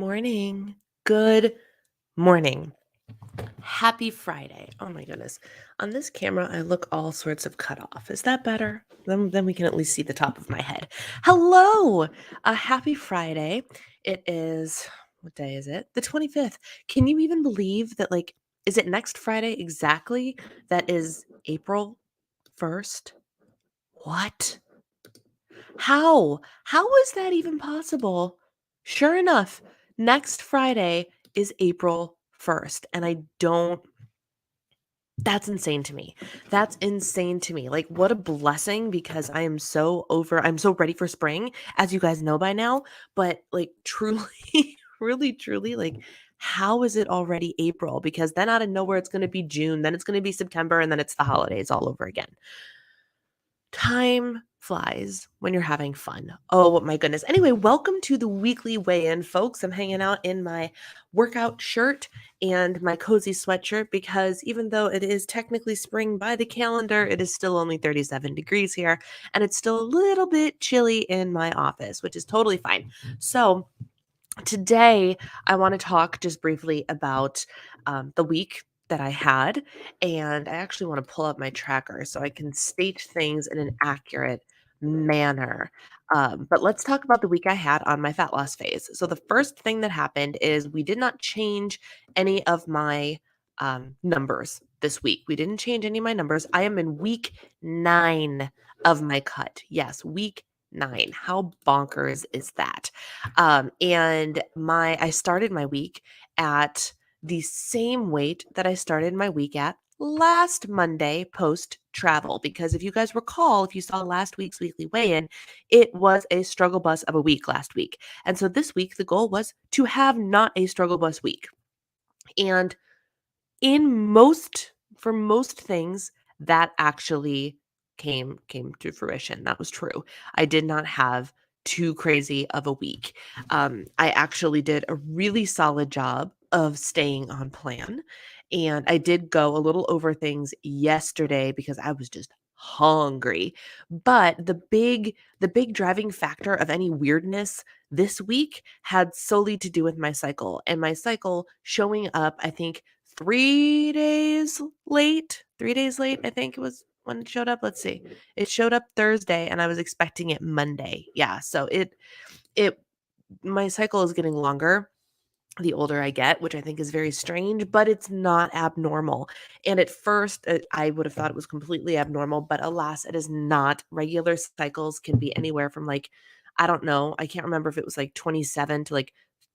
morning. Good morning. Happy Friday. Oh my goodness. On this camera, I look all sorts of cut off. Is that better? Then we can at least see the top of my head. Hello. Happy Friday. It is, what day is it? The 25th. Can you even believe that, is it next Friday exactly? That is April 1st? What? How? How is that even possible? Sure enough, next Friday is April 1st, and I don't that's insane to me. That's insane to me. Like, what a blessing because I'm so ready for spring, as you guys know by now, but, truly, really, truly, how is it already April? Because then out of nowhere, it's gonna be June, then it's gonna be September, and then it's the holidays all over again. Time flies when you're having fun. Oh my goodness. Anyway, welcome to the weekly weigh-in, folks. I'm hanging out in my workout shirt and my cozy sweatshirt because even though it is technically spring by the calendar, it is still only 37 degrees here and it's still a little bit chilly in my office, which is totally fine. So, today, I want to talk just briefly about the week that I had. And I actually want to pull up my tracker so I can state things in an accurate manner. But let's talk about the week I had on my fat loss phase. So, the first thing that happened is we did not change any of my numbers this week. We didn't change any of my numbers. I am in week 9 of my cut. Yes, week 9. How bonkers is that? And I started my week at the same weight that I started my week at last Monday post travel. Because if you guys recall, if you saw last week's weekly weigh in, it was a struggle bus of a week last week. And so this week, the goal was to have not a struggle bus week. And for most things, that actually came to fruition. That was true. I did not have too crazy of a week. I actually did a really solid job of staying on plan, and I did go a little over things yesterday because I was just hungry. But the big driving factor of any weirdness this week had solely to do with my cycle, and my cycle showing up, I think, 3 days late, I think it was when it showed up. Let's see. It showed up Thursday and I was expecting it Monday. Yeah, so it my cycle is getting longer the older I get, which I think is very strange, but it's not abnormal. And at first, I would have thought it was completely abnormal, but alas, it is not. Regular cycles can be anywhere from I don't know, I can't remember if it was 27 to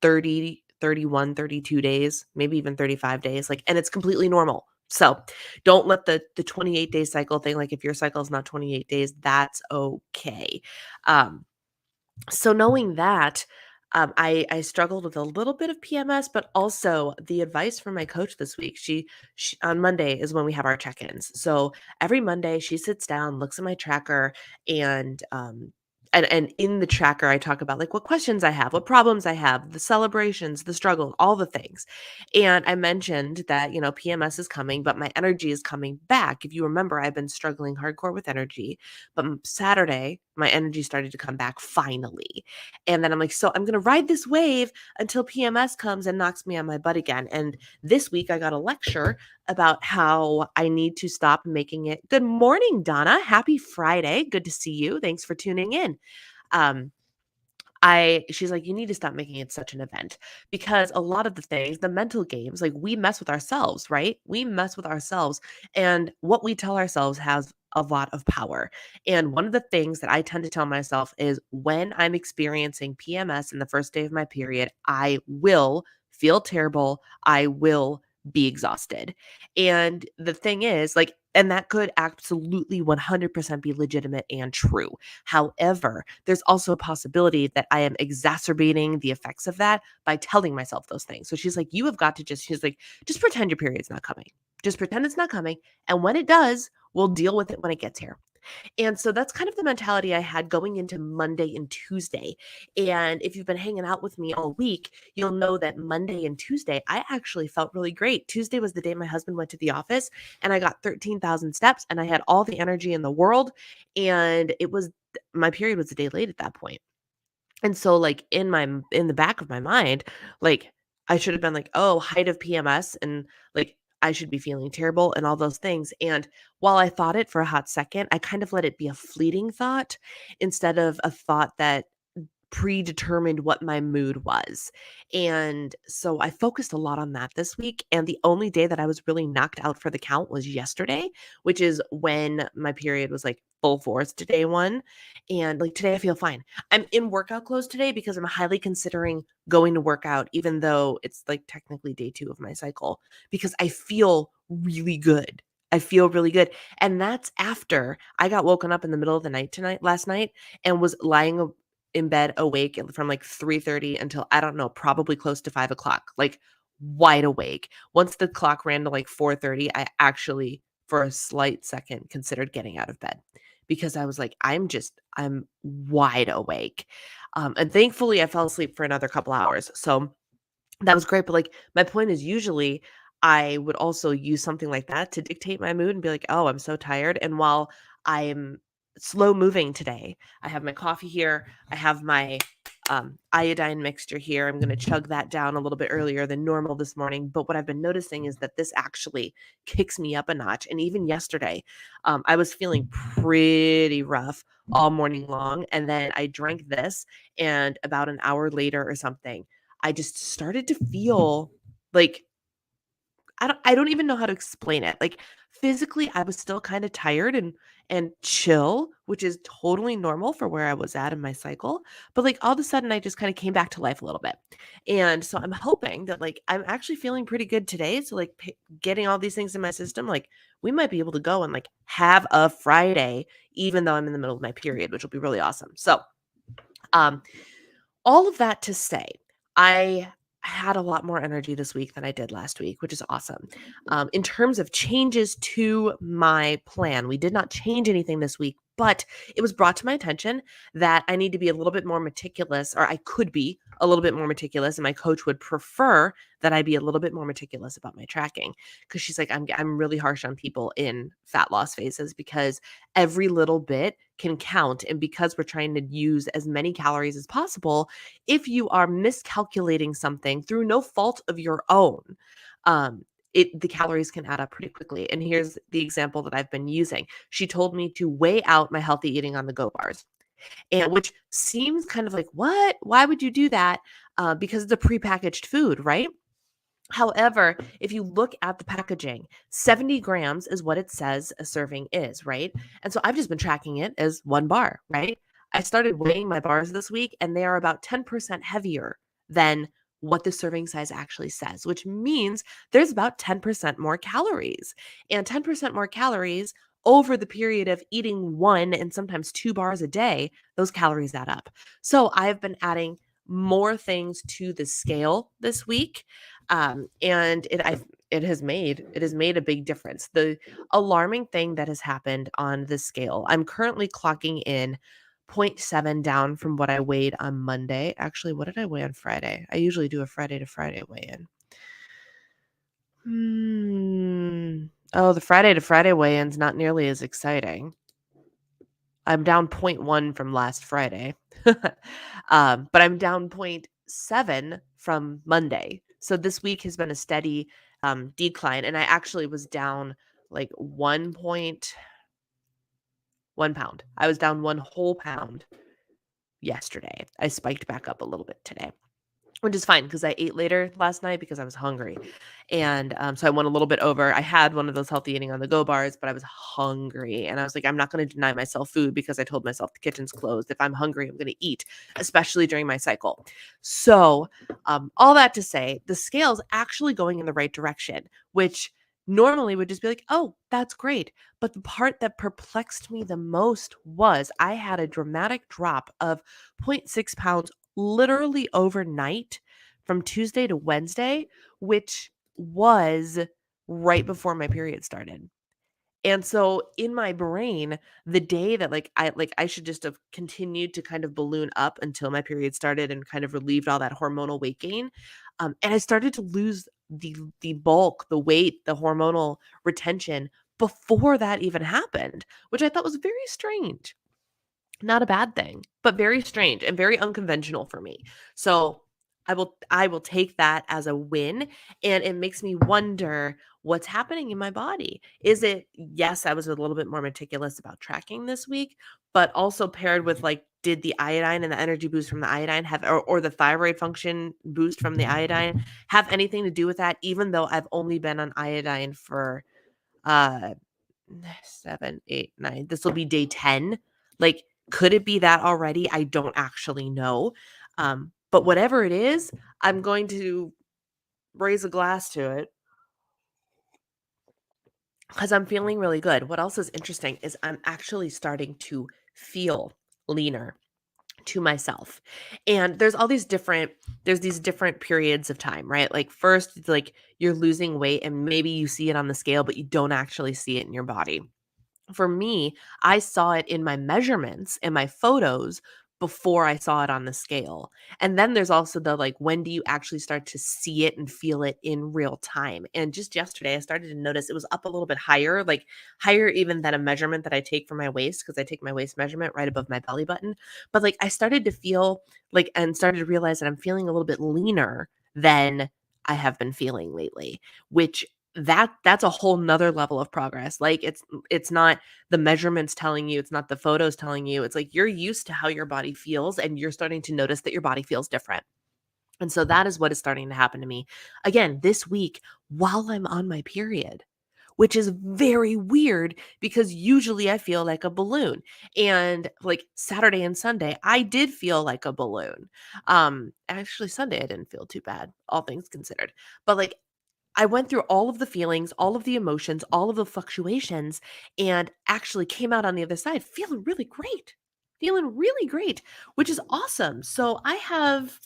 30, 31, 32 days, maybe even 35 days, and it's completely normal. So don't let the 28-day cycle thing, if your cycle is not 28 days, that's okay. Um, so knowing that, I struggled with a little bit of PMS, but also the advice from my coach this week. She on Monday is when we have our check-ins. So every Monday she sits down, looks at my tracker, and and in the tracker I talk about what questions I have, what problems I have, the celebrations, the struggle, all the things. And I mentioned that PMS is coming, but my energy is coming back. If you remember, I've been struggling hardcore with energy, but Saturday, my energy started to come back finally. And then I'm like, so I'm going to ride this wave until PMS comes and knocks me on my butt again. And this week I got a lecture about how I need to stop making it. Good morning, Donna. Happy Friday. Good to see you. Thanks for tuning in. Um, she's like, you need to stop making it such an event because a lot of the things, the mental games, we mess with ourselves, right? We mess with ourselves, and what we tell ourselves has a lot of power. And one of the things that I tend to tell myself is when I'm experiencing PMS in the first day of my period, I will feel terrible. I will be exhausted. And the thing is, and that could absolutely 100% be legitimate and true. However, there's also a possibility that I am exacerbating the effects of that by telling myself those things. So she's like, you have got to she's like, just pretend your period's not coming. Just pretend it's not coming. And when it does, we'll deal with it when it gets here. And so that's kind of the mentality I had going into Monday and Tuesday. And if you've been hanging out with me all week, you'll know that Monday and Tuesday, I actually felt really great. Tuesday was the day my husband went to the office and I got 13,000 steps and I had all the energy in the world. And my period was a day late at that point. And so, like, in the back of my mind, like, I should have been like, "Oh, height of PMS," and, like, I should be feeling terrible and all those things, and while I thought it for a hot second, I kind of let it be a fleeting thought instead of a thought that predetermined what my mood was. And so I focused a lot on that this week. And the only day that I was really knocked out for the count was yesterday, which is when my period was like full force to day one. And like today, I feel fine. I'm in workout clothes today because I'm highly considering going to work out, even though it's like technically day two of my cycle, because I feel really good. I feel really good. And that's after I got woken up in the middle of the night last night and was lying in bed awake from like 3:30 until I don't know, probably close to 5 o'clock, like wide awake. Once the clock ran to like 4:30, I actually, for a slight second, considered getting out of bed because I was like, I'm wide awake. And thankfully, I fell asleep for another couple hours. So that was great, but, like, my point is usually I would also use something like that to dictate my mood and be like, "Oh, I'm so tired," and while I'm slow moving today, I have my coffee here, I have my, iodine mixture here, I'm gonna chug that down a little bit earlier than normal this morning, but what I've been noticing is that this actually kicks me up a notch, and even yesterday, I was feeling pretty rough all morning long, and then I drank this, and about an hour later or something, I just started to feel like I don't even know how to explain it. Like physically I was still kind of tired and chill, which is totally normal for where I was at in my cycle, but like all of a sudden I just kind of came back to life a little bit. And so I'm hoping that like I'm actually feeling pretty good today, so like getting all these things in my system, like we might be able to go and like have a Friday even though I'm in the middle of my period, which will be really awesome. So, um all of that to say, I had a lot more energy this week than I did last week, which is awesome. In terms of changes to my plan, we did not change anything this week, but it was brought to my attention that I need to be a little bit more meticulous, or I could be a little bit more meticulous, and my coach would prefer that I be a little bit more meticulous about my tracking because she's like, I'm really harsh on people in fat loss phases because every little bit can count, and because we're trying to use as many calories as possible, if you are miscalculating something through no fault of your own, the calories can add up pretty quickly. And here's the example that I've been using. She told me to weigh out my healthy eating on the go bars, and which seems kind of like, what? Why would you do that? Because it's a prepackaged food, right? However, if you look at the packaging, 70 grams is what it says a serving is, right? And so I've just been tracking it as one bar, right? I started weighing my bars this week and they are about 10% heavier than what the serving size actually says, which means there's about 10% more calories. And 10% more calories over the period of eating one and sometimes two bars a day, those calories add up. So I've been adding more things to the scale this week, and it has made a big difference. The alarming thing that has happened on the scale, I'm currently clocking in zero point 0.7 down from what I weighed on Monday. Actually, what did I weigh on Friday? I usually do a Friday to Friday weigh-in. Oh, the Friday to Friday weigh-in's not nearly as exciting. I'm down zero point 0.1 from last Friday. But I'm down zero point 0.7 from Monday. So this week has been a steady decline. And I actually was down like 1.1 pound. I was down 1 whole pound yesterday. I spiked back up a little bit today, which is fine because I ate later last night because I was hungry. And so I went a little bit over. I had one of those healthy eating on the go bars, but I was hungry. And I was like, I'm not going to deny myself food because I told myself the kitchen's closed. If I'm hungry, I'm going to eat, especially during my cycle. So, all that to say, the scale's actually going in the right direction, which normally would just be like, oh, that's great. But the part that perplexed me the most was I had a dramatic drop of zero point 0.6 pounds literally overnight from Tuesday to Wednesday, which was right before my period started. And so in my brain, the day that I should just have continued to kind of balloon up until my period started and kind of relieved all that hormonal weight gain. And I started to lose the bulk, the weight, the hormonal retention before that even happened, which I thought was very strange. Not a bad thing, but very strange and very unconventional for me. So I will take that as a win, and it makes me wonder what's happening in my body. Is it, yes, I was a little bit more meticulous about tracking this week, but also paired with like, did the iodine and the energy boost from the iodine have, or the thyroid function boost from the iodine have anything to do with that, even though I've only been on iodine for uh 7, 8, 9. This will be day 10. Like, could it be that already? I don't actually know. But whatever it is, I'm going to raise a glass to it because I'm feeling really good. What else is interesting is I'm actually starting to feel leaner to myself. And there's these different periods of time, right? Like first, it's like you're losing weight and maybe you see it on the scale, but you don't actually see it in your body. For me, I saw it in my measurements and my photos before I saw it on the scale. And then there's also the like, when do you actually start to see it and feel it in real time? And just yesterday, I started to notice it was up a little bit higher, like higher even than a measurement that I take for my waist, because I take my waist measurement right above my belly button. But like, I started to feel like, and started to realize that I'm feeling a little bit leaner than I have been feeling lately, which that's a whole nother level of progress. Like it's not the measurements telling you, it's not the photos telling you. It's like you're used to how your body feels and you're starting to notice that your body feels different. And so that is what is starting to happen to me again this week while I'm on my period, which is very weird because usually I feel like a balloon. And like Saturday and Sunday, I did feel like a balloon. Actually Sunday I didn't feel too bad, all things considered. But like I went through all of the feelings, all of the emotions, all of the fluctuations, and actually came out on the other side feeling really great. Feeling really great, which is awesome. So I have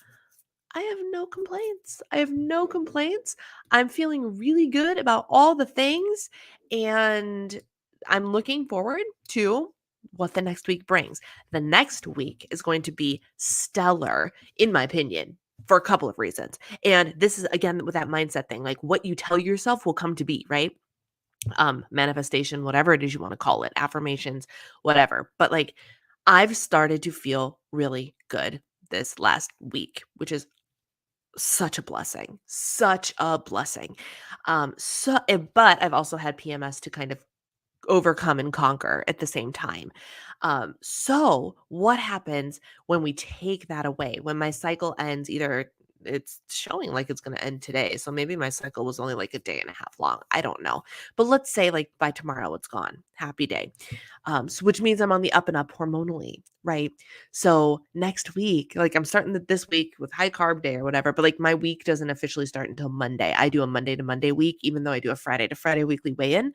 no complaints. I have no complaints. I'm feeling really good about all the things, and I'm looking forward to what the next week brings. The next week is going to be stellar, in my opinion, for a couple of reasons. And this is again with that mindset thing, like what you tell yourself will come to be, right? Manifestation, whatever it is you want to call it, affirmations, whatever. But like I've started to feel really good this last week, which is such a blessing, such a blessing. But I've also had PMS to kind of overcome and conquer at the same time. So what happens when we take that away? When my cycle ends, either it's showing like it's going to end today. So maybe my cycle was only like a day and a half long. I don't know. But let's say like by tomorrow it's gone. Happy day. So which means I'm on the up and up hormonally, right? So next week, like I'm starting this week with high carb day or whatever, but like my week doesn't officially start until Monday. I do a Monday to Monday week, even though I do a Friday to Friday weekly weigh-in.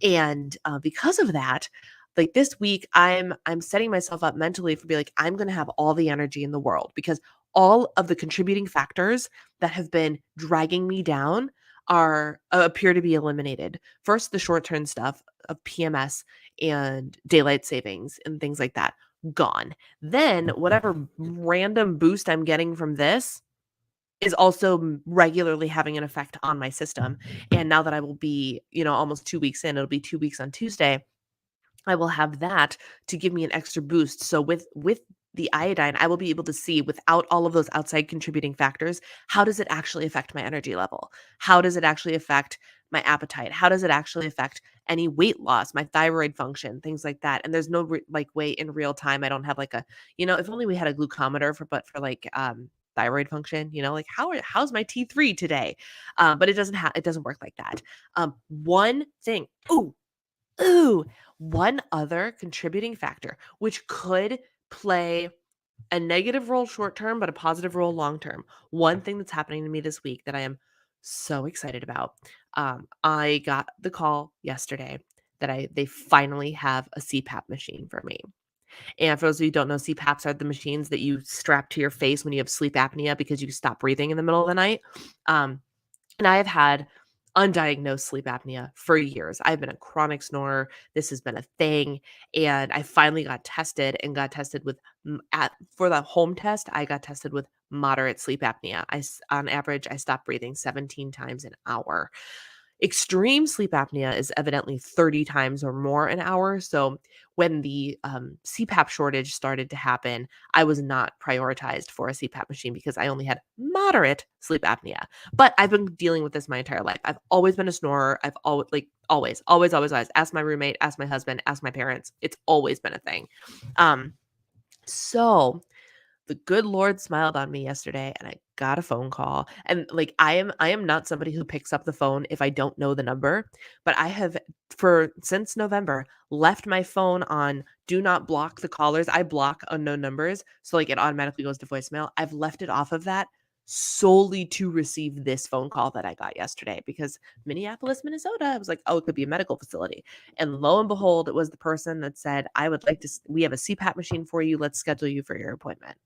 And because of that, like this week, I'm setting myself up mentally for be like, I'm gonna have all the energy in the world because all of the contributing factors that have been dragging me down are appear to be eliminated. First, the short-term stuff of PMS and daylight savings and things like that, gone. Then whatever random boost I'm getting from this is also regularly having an effect on my system. And now that I will be, almost 2 weeks in, it'll be 2 weeks on Tuesday, I will have that to give me an extra boost. So with the iodine, I will be able to see without all of those outside contributing factors, how does it actually affect my energy level? How does it actually affect my appetite? How does it actually affect any weight loss, my thyroid function, things like that? And there's no like way in real time. I don't have like a, if only we had a glucometer for like thyroid function, like how's my T3 today? But it doesn't work like that. One thing. Ooh, one other contributing factor, which could play a negative role short term, but a positive role long term. One thing that's happening to me this week that I am so excited about. I got the call yesterday that they finally have a CPAP machine for me. And for those of you who don't know, CPAPs are the machines that you strap to your face when you have sleep apnea because you stop breathing in the middle of the night. Um, and I have had undiagnosed sleep apnea for years. I've been a chronic snorer. This has been a thing. And I finally got tested with, for the home test, I got tested with moderate sleep apnea. On average, I stopped breathing 17 times an hour. Extreme sleep apnea is evidently 30 times or more an hour. So when the CPAP shortage started to happen, I was not prioritized for a CPAP machine because I only had moderate sleep apnea. But I've been dealing with this my entire life. I've always been a snorer. I've always, like, always. Ask my roommate, ask my husband, ask my parents. It's always been a thing. So the good Lord smiled on me yesterday and I got a phone call. And like I am not somebody who picks up the phone if I don't know the number, but I have for since November left my phone on do not block the callers. I block unknown numbers, so like it automatically goes to voicemail. I've left it off of that solely to receive this phone call that I got yesterday because Minneapolis, Minnesota, I was like, "Oh, it could be a medical facility." And lo and behold, it was the person that said, "I would like to we have a CPAP machine for you. Let's schedule you for your appointment."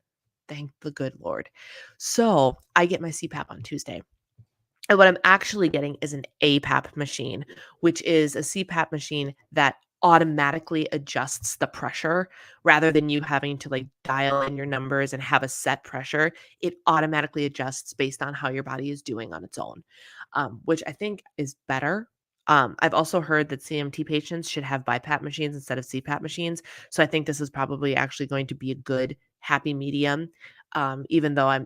Thank the good Lord. So I get my CPAP on Tuesday. And what I'm actually getting is an APAP machine, which is a CPAP machine that automatically adjusts the pressure rather than you having to like dial in your numbers and have a set pressure. It automatically adjusts based on how your body is doing on its own, which I think is better. I've also heard that CMT patients should have BiPAP machines instead of CPAP machines. So I think this is probably actually going to be a good happy medium. Even though I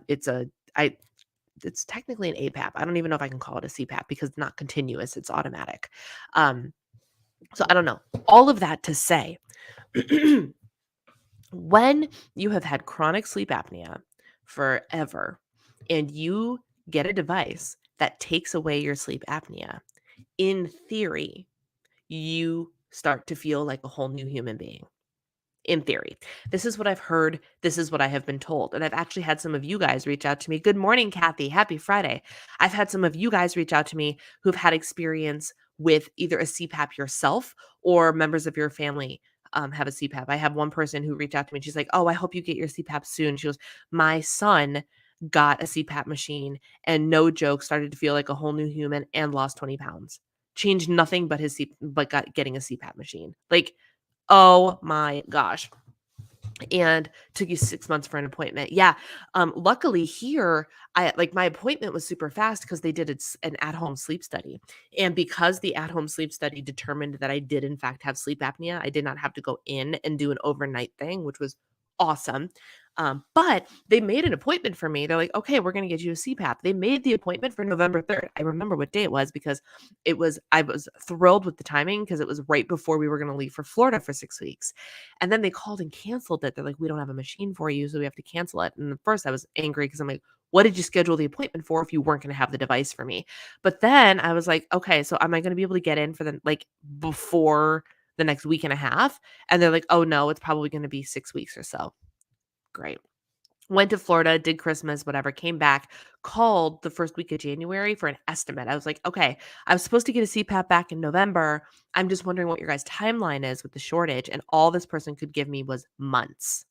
it's technically an APAP. I don't even know if I can call it a CPAP because it's not continuous, it's automatic. Um, so I don't know. All of that to say, when you have had chronic sleep apnea forever and you get a device that takes away your sleep apnea, in theory, you start to feel like a whole new human being. In theory. This is what I've heard. This is what I have been told. And I've actually had some of you guys reach out to me. Good morning, Kathy. Happy Friday. I've had some of you guys reach out to me who've had experience with either a CPAP yourself or members of your family have a CPAP. I have one person who reached out to me. She's like, "Oh, I hope you get your CPAP soon." She goes, "My son got a CPAP machine and no joke started to feel like a whole new human and lost 20 pounds. Changed nothing but getting a CPAP machine." Like, oh my gosh. And took you 6 months for an appointment. Yeah. Luckily here, I like my appointment was super fast because they did an at-home sleep study. And because the at-home sleep study determined that I did in fact have sleep apnea, I did not have to go in and do an overnight thing, which was awesome. But they made an appointment for me. They're like, "Okay, we're going to get you a CPAP." They made the appointment for November 3rd. I remember what day it was because I was thrilled with the timing because it was right before we were going to leave for Florida for 6 weeks. And then they called and canceled it. They're like, "We don't have a machine for you, so we have to cancel it." And at first I was angry because I'm like, "What did you schedule the appointment for if you weren't going to have the device for me?" But then I was like, "Okay, so am I going to be able to get in for the like before the next week and a half?" And they're like, "Oh no, it's probably going to be 6 weeks or so." Great. Went to Florida, did Christmas, whatever, came back, called the first week of January for an estimate. I was like, "Okay, I was supposed to get a CPAP back in November. I'm just wondering what your guys' timeline is with the shortage." And all this person could give me was months.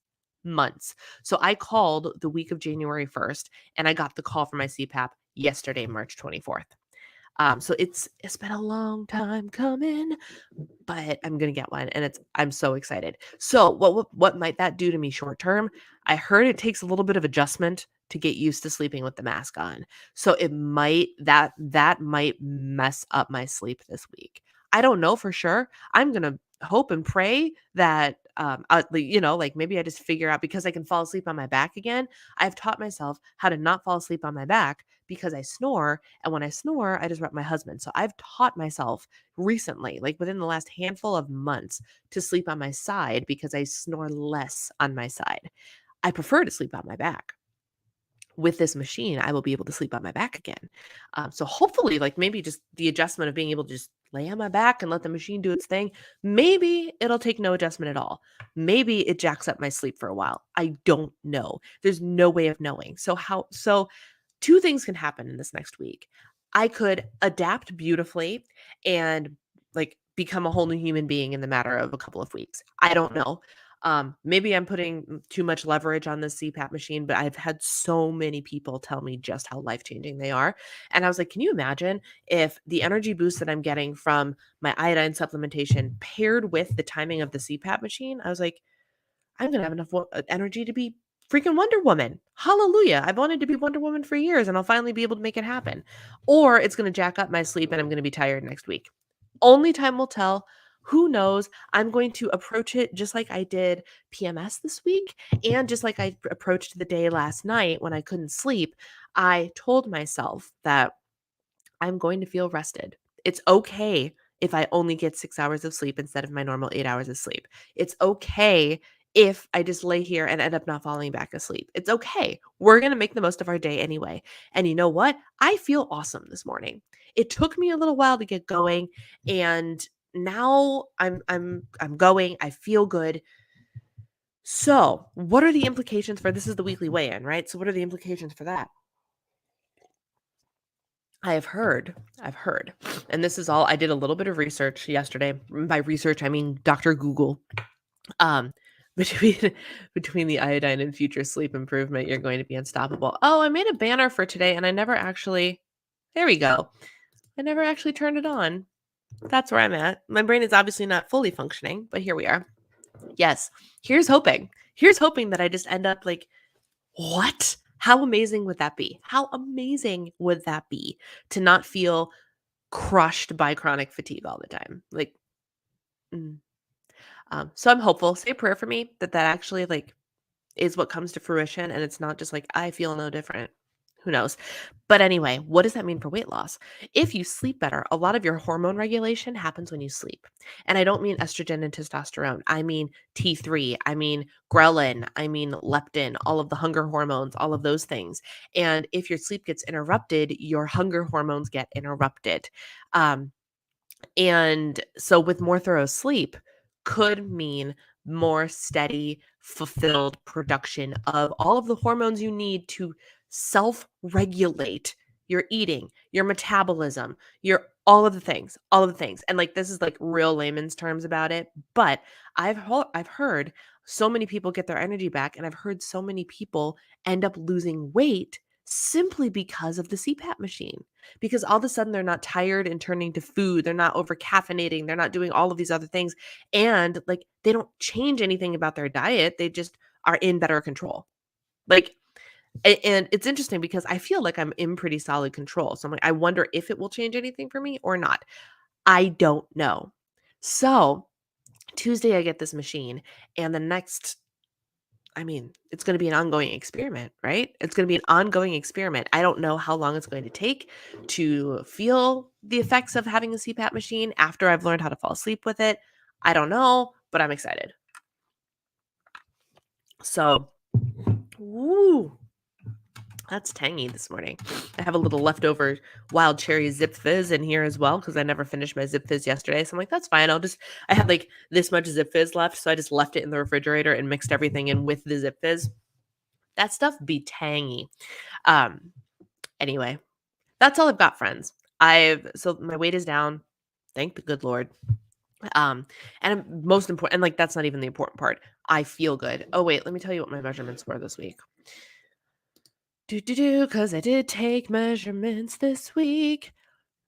Months. So I called the week of January 1st and I got the call for my CPAP yesterday, March 24th. So it's been a long time coming, but I'm gonna get one, and I'm so excited. So what might that do to me short term? I heard it takes a little bit of adjustment to get used to sleeping with the mask on. So it might that might mess up my sleep this week. I don't know for sure. I'm gonna hope and pray that like maybe I just figure out because I can fall asleep on my back again. I've taught myself how to not fall asleep on my back because I snore, and when I snore, I disrupt my husband. So I've taught myself recently, like within the last handful of months, to sleep on my side because I snore less on my side. I prefer to sleep on my back. With this machine, I will be able to sleep on my back again. So hopefully, like maybe just the adjustment of being able to just lay on my back and let the machine do its thing. Maybe it'll take no adjustment at all. Maybe it jacks up my sleep for a while. I don't know. There's no way of knowing. So two things can happen in this next week. I could adapt beautifully and like become a whole new human being in the matter of a couple of weeks. I don't know. Maybe I'm putting too much leverage on the CPAP machine, but I've had so many people tell me just how life-changing they are. And I was like, can you imagine if the energy boost that I'm getting from my iodine supplementation paired with the timing of the CPAP machine? I was like, I'm going to have enough energy to be freaking Wonder Woman. Hallelujah. I've wanted to be Wonder Woman for years and I'll finally be able to make it happen. Or it's going to jack up my sleep and I'm going to be tired next week. Only time will tell. Who knows? I'm going to approach it just like I did PMS this week and just like I approached the day last night when I couldn't sleep. I told myself that I'm going to feel rested. It's okay if I only get 6 hours of sleep instead of my normal 8 hours of sleep. It's okay if I just lay here and end up not falling back asleep. It's okay. We're going to make the most of our day anyway. And you know what? I feel awesome this morning. It took me a little while to get going and now I'm going. I feel good. So, what are the implications for this is the weekly weigh-in, right? So what are the implications for that? I've heard, and this is all I did a little bit of research yesterday. By research, I mean Dr. Google. Um, between between the iodine and future sleep improvement, you're going to be unstoppable. Oh, I made a banner for today and I never actually, there we go. I never actually turned it on. That's where I'm at. My brain is obviously not fully functioning, but here we are. Yes. Here's hoping. Here's hoping that I just end up like, what? How amazing would that be? How amazing would that be to not feel crushed by chronic fatigue all the time? Like, mm. So I'm hopeful. Say a prayer for me that that actually like is what comes to fruition, and it's not just like I feel no different. Who knows? But anyway, what does that mean for weight loss? If you sleep better, a lot of your hormone regulation happens when you sleep. And I don't mean estrogen and testosterone. I mean T3, I mean ghrelin, I mean leptin, all of the hunger hormones, all of those things. And if your sleep gets interrupted, your hunger hormones get interrupted. Um, and so with more thorough sleep could mean more steady, fulfilled production of all of the hormones you need to self-regulate your eating, your metabolism, your all of the things. And like this is like real layman's terms about it, but I've heard so many people get their energy back and I've heard so many people end up losing weight simply because of the CPAP machine because all of a sudden they're not tired and turning to food. They're not over caffeinating. They're not doing all of these other things. And like they don't change anything about their diet. They just are in better control. Like, and it's interesting because I feel like I'm in pretty solid control. So I'm like, I wonder if it will change anything for me or not. I don't know. So Tuesday, I get this machine, and the next it's going to be an ongoing experiment, right? It's going to be an ongoing experiment. I don't know how long it's going to take to feel the effects of having a CPAP machine after I've learned how to fall asleep with it. I don't know, but I'm excited. So, woo, that's tangy this morning. I have a little leftover wild cherry Zip Fizz in here as well because I never finished my Zip Fizz yesterday. So I'm like, that's fine. I had like this much Zip Fizz left. So I just left it in the refrigerator and mixed everything in with the Zip Fizz. That stuff be tangy. Anyway, that's all I've got, friends. So my weight is down. Thank the good Lord. And most important, and like that's not even the important part. I feel good. Oh wait, let me tell you what my measurements were this week. Because I did take measurements this week.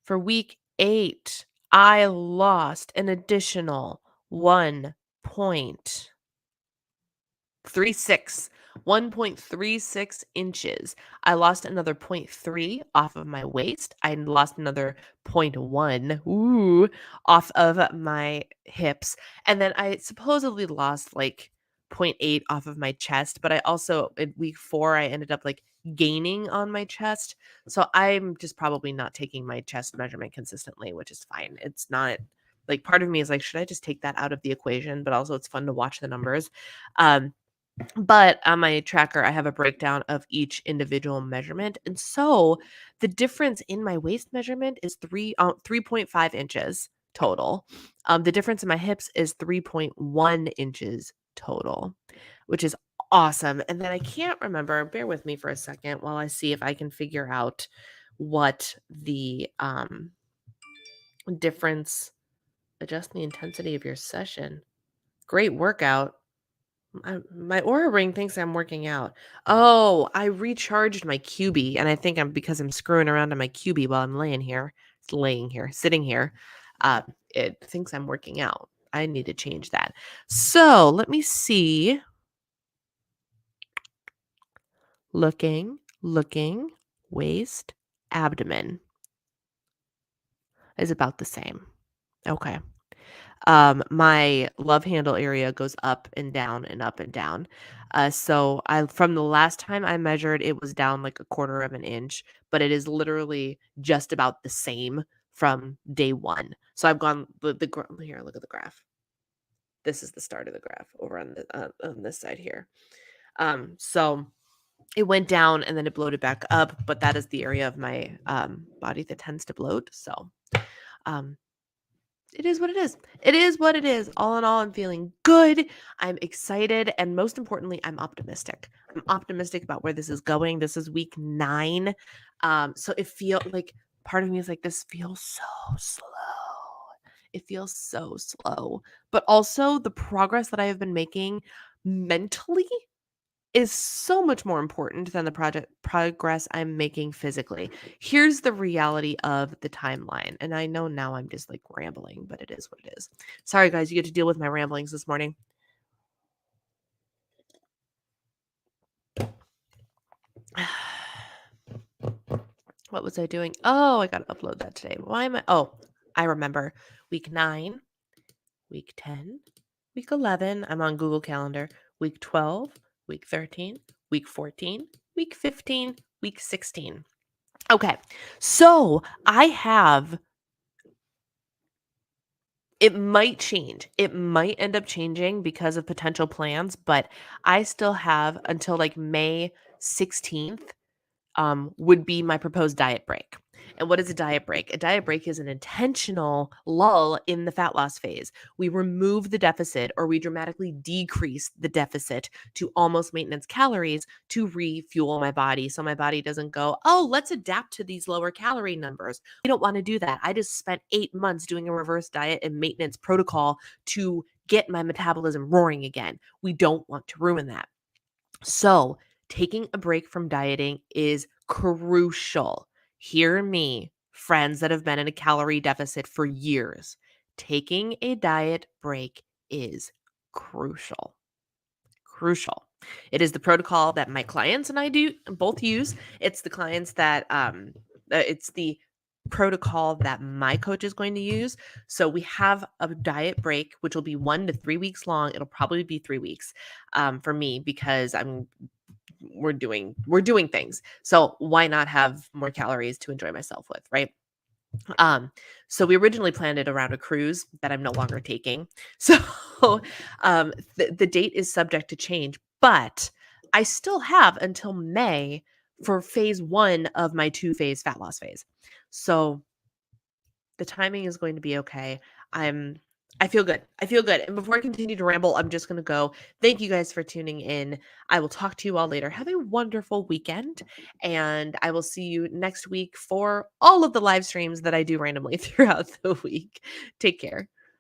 For week 8, I lost an additional 1.36 inches. I lost another 0.3 off of my waist. I lost another 0.1 off of my hips. And then I supposedly lost like 0.8 off of my chest, but I also in week 4 I ended up like gaining on my chest. So I'm just probably not taking my chest measurement consistently, which is fine. It's not like part of me is like, should I just take that out of the equation? But also it's fun to watch the numbers. But on my tracker, I have a breakdown of each individual measurement. And so the difference in my waist measurement is 3.5 inches total. The difference in my hips is 3.1 inches total, which is awesome. And then I can't remember, bear with me for a second while I see if I can figure out what the difference, adjust the intensity of your session. Great workout. My Aura Ring thinks I'm working out. Oh, I recharged my QB, and I think because I'm screwing around on my QB while I'm sitting here. It thinks I'm working out. I need to change that. So let me see. looking, waist, abdomen is about the same. Okay. My love handle area goes up and down and up and down. So I from the last time I measured, it was down like a quarter of an inch, but it is literally just about the same from day one. So I've gone here. Look at the graph. This is the start of the graph over on this side here. So it went down and then it bloated back up, but that is the area of my body that tends to bloat. So um, it is what it is. It is what it is. All in all, I'm feeling good. I'm excited. And most importantly, I'm optimistic. I'm optimistic about where this is going. This is week 9. So it feels like part of me is like, this feels so slow. It feels so slow. But also the progress that I have been making mentally is so much more important than the project progress I'm making physically. Here's the reality of the timeline. And I know now I'm just like rambling, but it is what it is. Sorry, guys, you get to deal with my ramblings this morning. What was I doing? Oh, I got to upload that today. Why am I? Oh, I remember. Week 9, week 10, week 11. I'm on Google Calendar. Week 12, week 13, week 14, week 15, week 16. Okay, so I have it might change. It might end up changing because of potential plans, but I still have until like May 16th would be my proposed diet break. And what is a diet break? A diet break is an intentional lull in the fat loss phase. We remove the deficit or we dramatically decrease the deficit to almost maintenance calories to refuel my body. So my body doesn't go, oh, let's adapt to these lower calorie numbers. We don't want to do that. I just spent 8 months doing a reverse diet and maintenance protocol to get my metabolism roaring again. We don't want to ruin that. So, taking a break from dieting is crucial. Hear me, friends that have been in a calorie deficit for years. Taking a diet break is crucial. Crucial. It is the protocol that my clients and I do both use. It's the clients that it's the protocol that my coach is going to use. So we have a diet break, which will be 1 to 3 weeks long. It'll probably be 3 weeks for me because we're doing things. So why not have more calories to enjoy myself with, right? So we originally planned it around a cruise that I'm no longer taking. So the date is subject to change, but I still have until May for phase 1 of my 2-phase fat loss phase. So the timing is going to be okay. I feel good. I feel good. And before I continue to ramble, I'm just going to go. Thank you guys for tuning in. I will talk to you all later. Have a wonderful weekend. And I will see you next week for all of the live streams that I do randomly throughout the week. Take care.